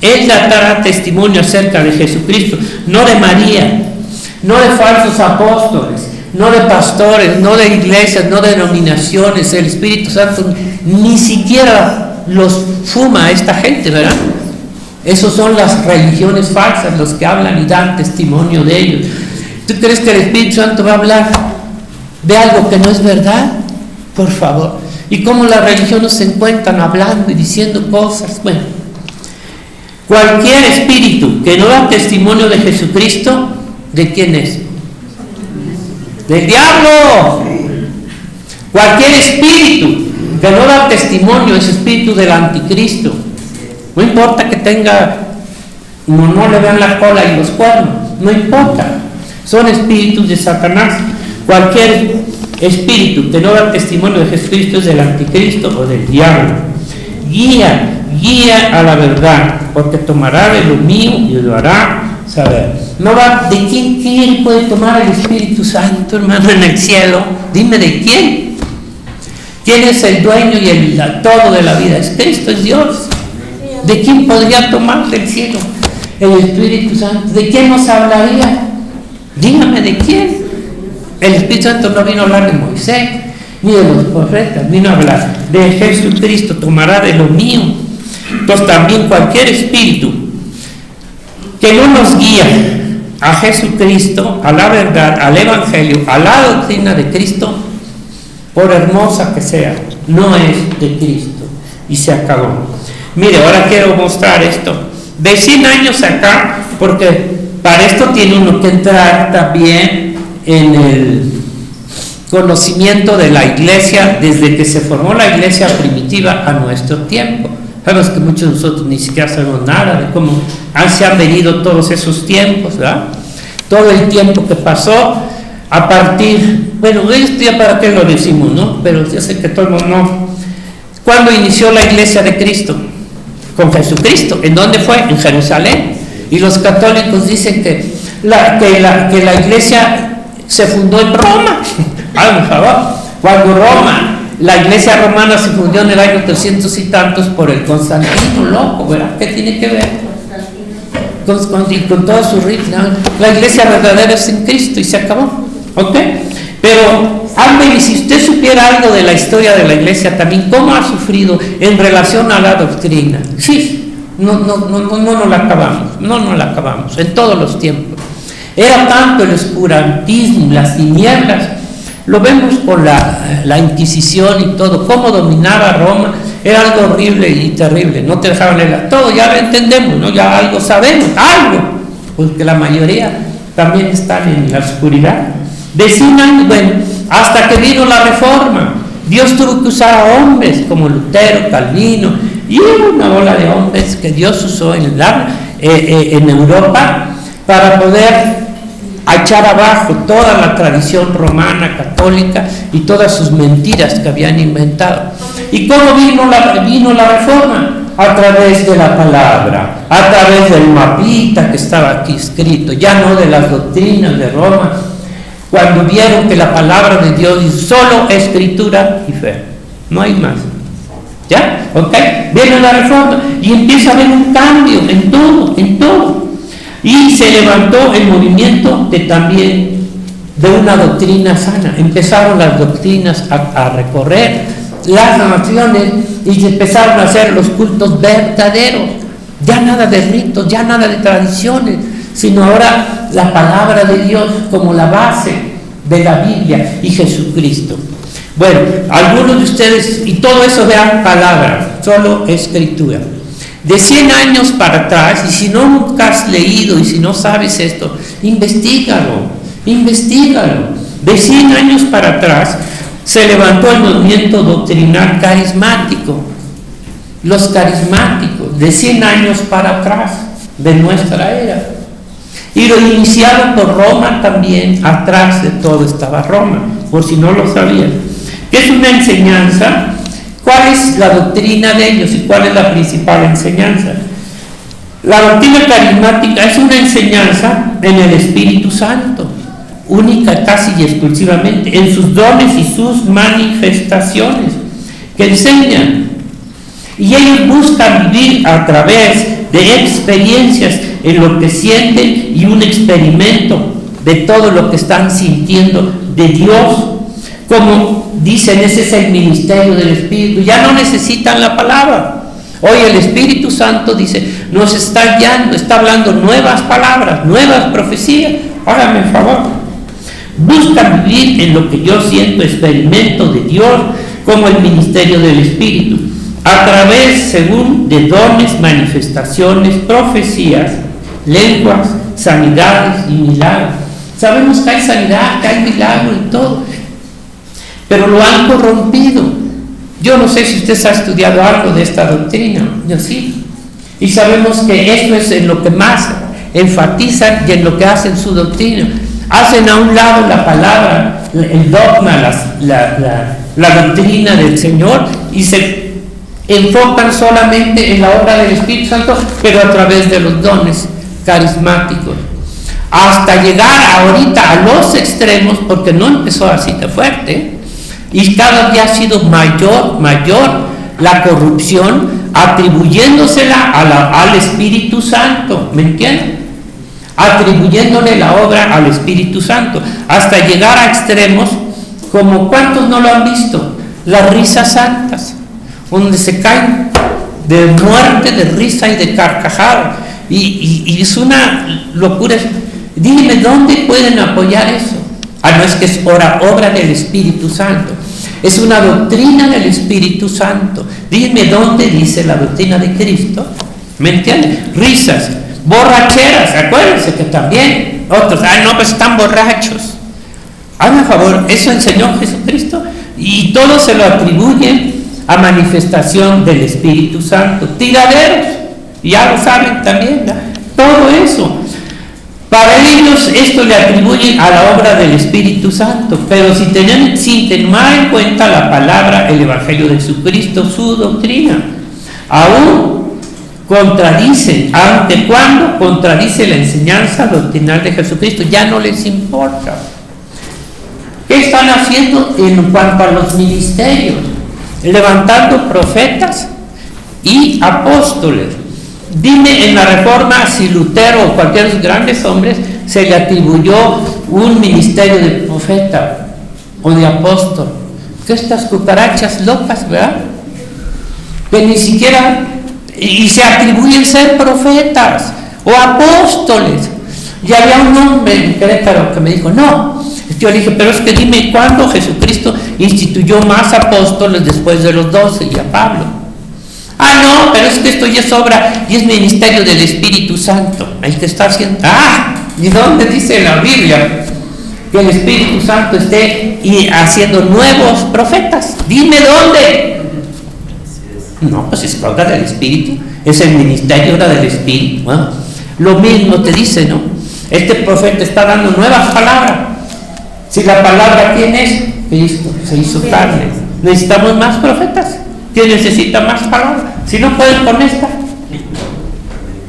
Él dará testimonio acerca de Jesucristo, no de María, no de falsos apóstoles, no de pastores, no de iglesias, no de denominaciones. El Espíritu Santo ni siquiera los fuma a esta gente, ¿verdad? Esos son las religiones falsas, los que hablan y dan testimonio de ellos. ¿Tú crees que el Espíritu Santo va a hablar de algo que no es verdad? Por favor. ¿Y cómo las religiones se encuentran hablando y diciendo cosas? Bueno, cualquier espíritu que no da testimonio de Jesucristo, ¿de quién es? ¡Del diablo! Cualquier espíritu que no da testimonio es espíritu del anticristo. No importa que tenga, no le vean la cola y los cuernos, no importa, son espíritus de Satanás. Cualquier espíritu que no da testimonio de Jesucristo es del anticristo o del diablo. Guía a la verdad, porque tomará de lo mío y lo hará saber. No va, ¿de quién puede tomar el Espíritu Santo, hermano, en el cielo? Dime, ¿de quién? ¿Quién es el dueño y el todo de la vida? Es Cristo, es Dios. ¿De quién podría tomar del cielo el Espíritu Santo? ¿De quién nos hablaría? Dígame, ¿de quién? El Espíritu Santo no vino a hablar de Moisés ni de los profetas, vino a hablar de Jesucristo. Tomará de lo mío. Entonces también cualquier espíritu que no nos guía a Jesucristo, a la verdad, al Evangelio, a la doctrina de Cristo, por hermosa que sea, no es de Cristo. Y se acabó. Mire, ahora quiero mostrar esto. De 100 años acá, porque para esto tiene uno que entrar también en el conocimiento de la iglesia, desde que se formó la iglesia primitiva a nuestro tiempo. Sabemos que muchos de nosotros ni siquiera sabemos nada de cómo se han venido todos esos tiempos, ¿verdad? Todo el tiempo que pasó a partir, bueno, esto ya para qué lo decimos, ¿no? Pero yo sé que todo el mundo no. ¿Cuándo inició la iglesia de Cristo? Con Jesucristo. ¿En dónde fue? En Jerusalén. Y los católicos dicen que la iglesia se fundó en Roma. Por favor. Cuando la iglesia romana se fundó en el año 300 y tantos por el Constantino, loco, ¿verdad? ¿Qué tiene que ver? Con todo su ritmo. La iglesia verdadera es en Cristo y se acabó. ¿Ok? Pero, y si usted supiera algo de la historia de la iglesia también, cómo ha sufrido en relación a la doctrina. Sí, no la acabamos, en todos los tiempos. Era tanto el oscurantismo, las tinieblas, lo vemos con la Inquisición y todo, cómo dominaba Roma, era algo horrible y terrible, no te dejaban leer todo, ya lo entendemos, ¿no? Ya algo sabemos, porque la mayoría también están en la oscuridad. De 100 años, bueno, hasta que vino la Reforma, Dios tuvo que usar a hombres como Lutero, Calvino Y era una bola de hombres que Dios usó en Europa para poder echar abajo toda la tradición romana, católica y todas sus mentiras que habían inventado. ¿Y cómo vino la reforma? A través de la palabra, a través del mapita que estaba aquí escrito, ya no de las doctrinas de Roma, cuando vieron que la palabra de Dios es solo escritura y fe, no hay más. ¿Ya? ¿Ok? Viene la reforma y empieza a haber un cambio en todo. Y se levantó el movimiento también de una doctrina sana. Empezaron las doctrinas a recorrer las naciones y se empezaron a hacer los cultos verdaderos. Ya nada de ritos, ya nada de tradiciones, sino ahora la palabra de Dios como la base de la Biblia y Jesucristo. Bueno, algunos de ustedes, y todo eso vean palabra, solo escritura. De 100 años para atrás, y si no nunca has leído y si no sabes esto, investígalo. De 100 años para atrás se levantó el movimiento doctrinal carismático. Los carismáticos, de 100 años para atrás, de nuestra era. Y lo iniciaron por Roma también, atrás de todo estaba Roma, por si no lo sabían. Es una enseñanza. ¿Cuál es la doctrina de ellos y cuál es la principal enseñanza? La doctrina carismática es una enseñanza en el Espíritu Santo, única casi y exclusivamente, en sus dones y sus manifestaciones, que enseñan. Y ellos buscan vivir a través de experiencias en lo que sienten y un experimento de todo lo que están sintiendo de Dios. Como dicen, ese es el ministerio del Espíritu. Ya no necesitan la palabra. Hoy el Espíritu Santo dice, nos está guiando, está hablando nuevas palabras, nuevas profecías. Háganme el favor. Buscan vivir en lo que yo siento, experimento de Dios, como el ministerio del Espíritu, a través, según, de dones, manifestaciones, profecías, lenguas, sanidades y milagros. Sabemos que hay sanidad, que hay milagros y todo, pero lo han corrompido. Yo no sé si usted ha estudiado algo de esta doctrina, yo sí, y sabemos que esto es en lo que más enfatizan y en lo que hacen su doctrina. Hacen a un lado la palabra, el dogma, la doctrina del Señor, y se enfocan solamente en la obra del Espíritu Santo, pero a través de los dones carismáticos, hasta llegar ahorita a los extremos, porque no empezó así de fuerte, y cada día ha sido mayor la corrupción, atribuyéndosela al Espíritu Santo, ¿me entienden? Atribuyéndole la obra al Espíritu Santo, hasta llegar a extremos como, ¿cuántos no lo han visto? Las risas santas, donde se caen de muerte, de risa y de carcajada, y es una locura. Dime, ¿dónde pueden apoyar eso? No, es que es obra del Espíritu Santo, es una doctrina del Espíritu Santo. Dime dónde dice la doctrina de Cristo, ¿me entienden? Risas, borracheras, acuérdense que también otros, no, pues están borrachos. Hagan favor, eso enseñó Jesucristo, y todo se lo atribuyen a manifestación del Espíritu Santo. Tiraderos, ya lo saben también, ¿no? Todo eso. Para ellos esto le atribuyen a la obra del Espíritu Santo, pero sin tomar en cuenta la palabra, el Evangelio de Jesucristo, su doctrina, aún contradicen. ¿Ante cuándo? Contradice la enseñanza doctrinal de Jesucristo, ya no les importa. ¿Qué están haciendo en cuanto a los ministerios? Levantando profetas y apóstoles. Dime en la Reforma si Lutero o cualquiera de los grandes hombres se le atribuyó un ministerio de profeta o de apóstol. Que estas cucarachas locas, ¿verdad? Que ni siquiera, y se atribuyen ser profetas o apóstoles. Y había un hombre en Querétaro que me dijo, no. Yo le dije, pero es que dime cuándo Jesucristo instituyó más apóstoles después de los 12 y a Pablo. No, pero es que esto ya es obra y es ministerio del Espíritu Santo. Ahí te está haciendo. ¿Y dónde dice la Biblia que el Espíritu Santo esté haciendo nuevos profetas? Dime dónde. No, pues es obra del Espíritu, es el ministerio obra del Espíritu. Bueno, lo mismo te dice, ¿no? Este profeta está dando nuevas palabras. Si la palabra, ¿quién es? Cristo, se hizo carne. Necesitamos más profetas. ¿Quién necesita más palabras? Si no pueden con esta,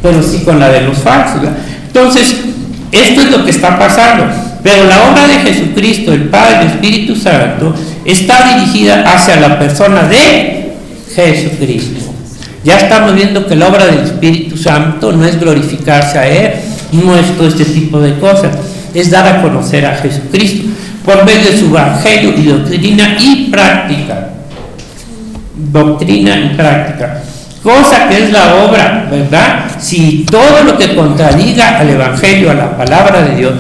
pero sí con la de los falsos, ¿verdad? Entonces, esto es lo que está pasando. Pero la obra de Jesucristo, el Padre, el Espíritu Santo, está dirigida hacia la persona de Jesucristo. Ya estamos viendo que la obra del Espíritu Santo no es glorificarse a Él, no es todo este tipo de cosas, es dar a conocer a Jesucristo por medio de su evangelio y doctrina y práctica. Doctrina y práctica. Cosa que es la obra, ¿verdad? Si todo lo que contradiga al evangelio, a la palabra de Dios,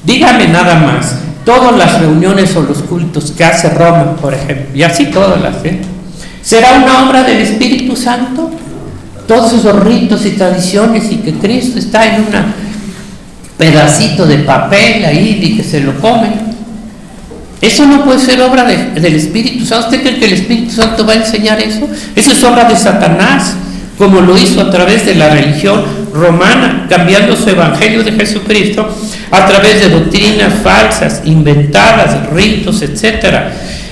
dígame nada más, todas las reuniones o los cultos que hace Roma, por ejemplo, y así todas las, ¿será una obra del Espíritu Santo? Todos esos ritos y tradiciones, y que Cristo está en un pedacito de papel ahí y que se lo come. Eso no puede ser obra del Espíritu Santo. ¿Usted cree que el Espíritu Santo va a enseñar eso? Eso es obra de Satanás, como lo hizo a través de la religión romana, cambiando su evangelio de Jesucristo a través de doctrinas falsas, inventadas, ritos, etc.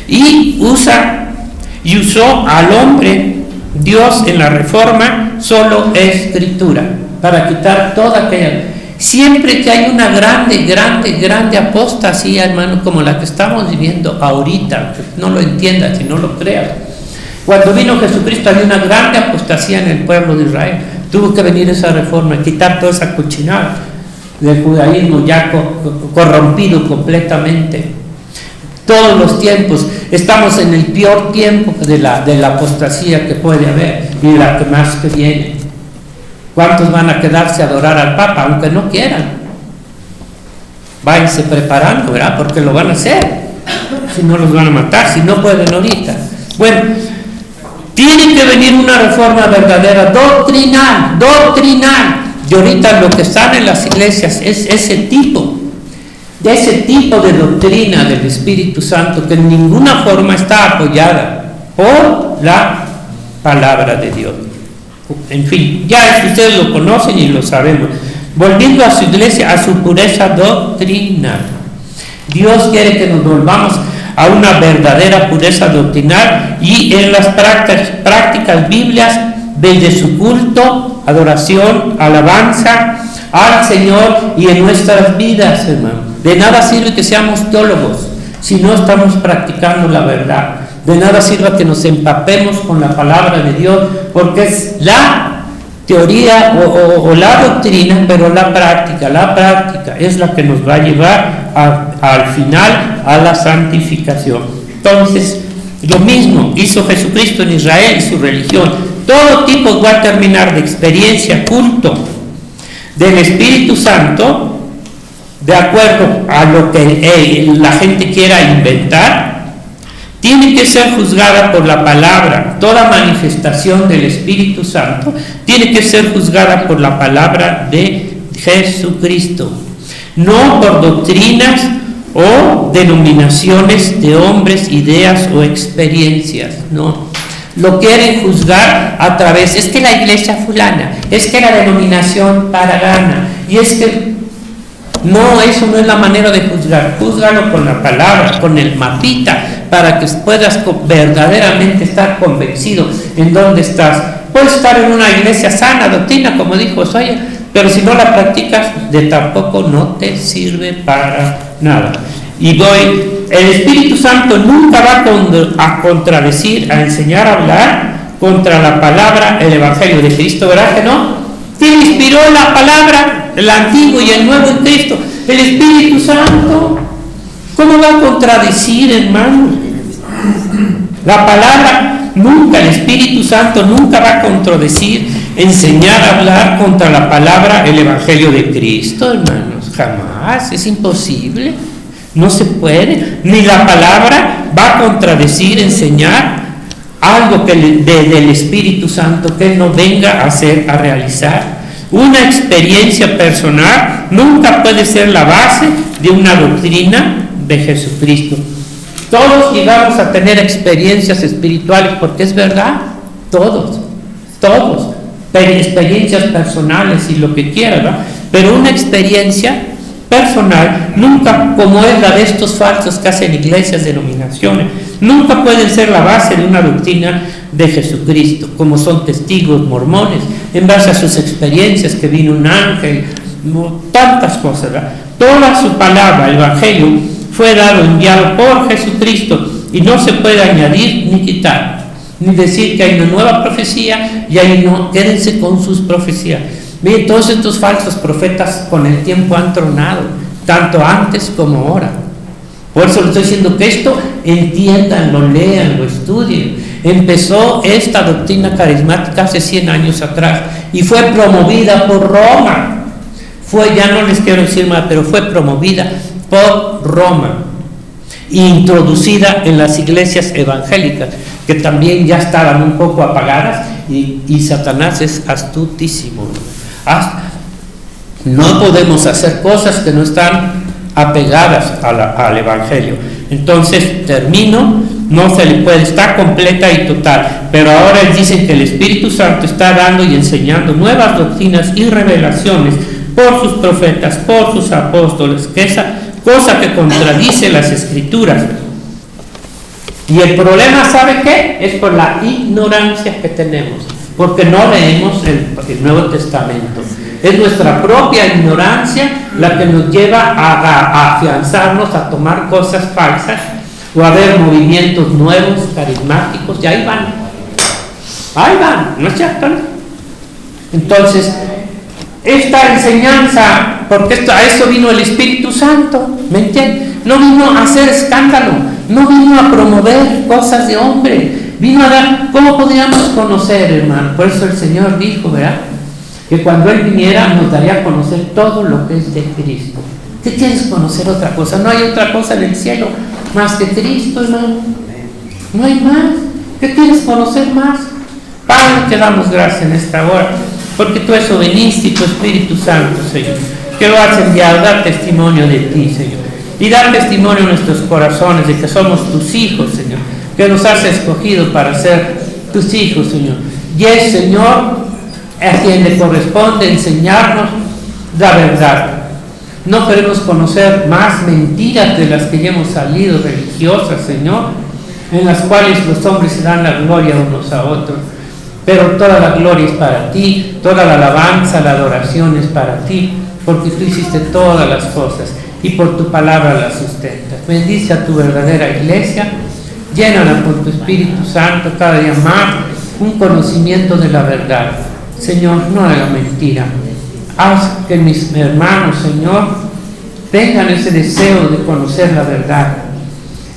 Y usó al hombre, Dios en la Reforma, solo Escritura, para quitar toda aquella. Siempre que hay una grande apostasía, hermano, como la que estamos viviendo ahorita, no lo entiendas y no lo creas. Cuando vino Jesucristo había una grande apostasía en el pueblo de Israel. Tuvo que venir esa reforma, quitar toda esa cochinada del judaísmo ya corrompido completamente. Todos los tiempos, estamos en el peor tiempo de la apostasía que puede haber y la que más que viene. ¿Cuántos van a quedarse a adorar al Papa, aunque no quieran? Váyanse preparando, ¿verdad? Porque lo van a hacer. Si no, los van a matar, si no pueden ahorita. Bueno, tiene que venir una reforma verdadera, doctrinal. Y ahorita lo que están en las iglesias es ese tipo de doctrina del Espíritu Santo que en ninguna forma está apoyada por la palabra de Dios. En fin, ya ustedes lo conocen y lo sabemos. Volviendo a su iglesia, a su pureza doctrinal. Dios quiere que nos volvamos a una verdadera pureza doctrinal y en las prácticas bíblicas, desde su culto, adoración, alabanza al Señor y en nuestras vidas, hermano. De nada sirve que seamos teólogos si no estamos practicando la verdad. De nada sirve que nos empapemos con la palabra de Dios, porque es la teoría o la doctrina, pero la práctica es la que nos va a llevar al final a la santificación. Entonces, lo mismo hizo Jesucristo en Israel y su religión. Todo tipo va a terminar de experiencia, culto del Espíritu Santo, de acuerdo a lo que la gente quiera inventar. Tiene que ser juzgada por la palabra. Toda manifestación del Espíritu Santo tiene que ser juzgada por la palabra de Jesucristo, no por doctrinas o denominaciones de hombres, ideas o experiencias. No, lo quieren juzgar a través, es que la iglesia fulana, es que la denominación pagana, y es que no, eso no es la manera de juzgar. Júzgalo con la palabra, con el mapita, para que puedas verdaderamente estar convencido en dónde estás. Puedes estar en una iglesia sana, doctrina, como dijo Soya, pero si no la practicas, de tampoco no te sirve para nada. Y el Espíritu Santo nunca va a contradecir, a enseñar a hablar contra la palabra, el Evangelio de Cristo, ¿verdad que no? ¿Quién inspiró la palabra, el Antiguo y el Nuevo en Cristo? El Espíritu Santo. ¿Cómo va a contradecir, hermano? La palabra nunca, el Espíritu Santo nunca va a contradecir, enseñar a hablar contra la palabra, el Evangelio de Cristo, hermanos. Jamás, es imposible, no se puede. Ni la palabra va a contradecir, enseñar algo del Espíritu Santo que Él no venga a realizar. Una experiencia personal nunca puede ser la base de una doctrina de Jesucristo. Todos llegamos a tener experiencias espirituales porque es verdad. todos, experiencias personales y lo que quieras, ¿no? Pero una experiencia personal nunca, como es la de estos falsos que hacen iglesias, denominaciones, nunca pueden ser la base de una doctrina de Jesucristo, como son testigos mormones, en base a sus experiencias, que vino un ángel, tantas cosas, ¿verdad? Toda su palabra, el Evangelio, fue dado, enviado por Jesucristo, y no se puede añadir ni quitar, ni decir que hay una nueva profecía y ahí no, quédense con sus profecías. Miren, todos estos falsos profetas con el tiempo han tronado, tanto antes como ahora. Por eso les estoy diciendo que esto entiendan, lo lean, lo estudien. Empezó esta doctrina carismática hace 100 años atrás y fue promovida por Roma. Ya no les quiero decir más, pero fue promovida por Roma, introducida en las iglesias evangélicas, que también ya estaban un poco apagadas, y Satanás es astutísimo. No podemos hacer cosas que no están apegadas al Evangelio. Entonces, termino, no se le puede, está completa y total, pero ahora dicen que el Espíritu Santo está dando y enseñando nuevas doctrinas y revelaciones por sus profetas, por sus apóstoles, que esa cosa que contradice las Escrituras. Y el problema, ¿sabe qué? Es por la ignorancia que tenemos, porque no leemos el Nuevo Testamento. Es nuestra propia ignorancia la que nos lleva a afianzarnos, a tomar cosas falsas, o a ver movimientos nuevos, carismáticos, y ahí van, ¿no es cierto? Entonces, esta enseñanza, porque a eso vino el Espíritu Santo, ¿me entienden? No vino a hacer escándalo, no vino a promover cosas de hombre, vino a dar, ¿cómo podríamos conocer, hermano? Por eso el Señor dijo, ¿verdad?, que cuando Él viniera nos daría a conocer todo lo que es de Cristo. ¿Qué quieres conocer otra cosa? No hay otra cosa en el cielo más que Cristo, hermano. No hay más. ¿Qué quieres conocer más? Padre, te damos gracias en esta hora, porque tú eso viniste y tu Espíritu Santo, Señor, que lo has enviado, dar testimonio de ti, Señor, y dar testimonio en nuestros corazones de que somos tus hijos, Señor, que nos has escogido para ser tus hijos, Señor. Y es, Señor, a quien le corresponde enseñarnos la verdad. No queremos conocer más mentiras de las que ya hemos salido, religiosas, Señor, en las cuales los hombres se dan la gloria unos a otros. Pero toda la gloria es para ti, toda la alabanza, la adoración es para ti, porque tú hiciste todas las cosas y por tu palabra las sustentas. Bendice a tu verdadera iglesia, llénala por tu Espíritu Santo cada día más, un conocimiento de la verdad. Señor, no haga mentira. Haz que mis hermanos, Señor, tengan ese deseo de conocer la verdad,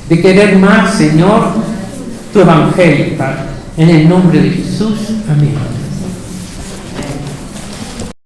de querer más, Señor, tu evangelio, Padre. En el nombre de Jesús, amén.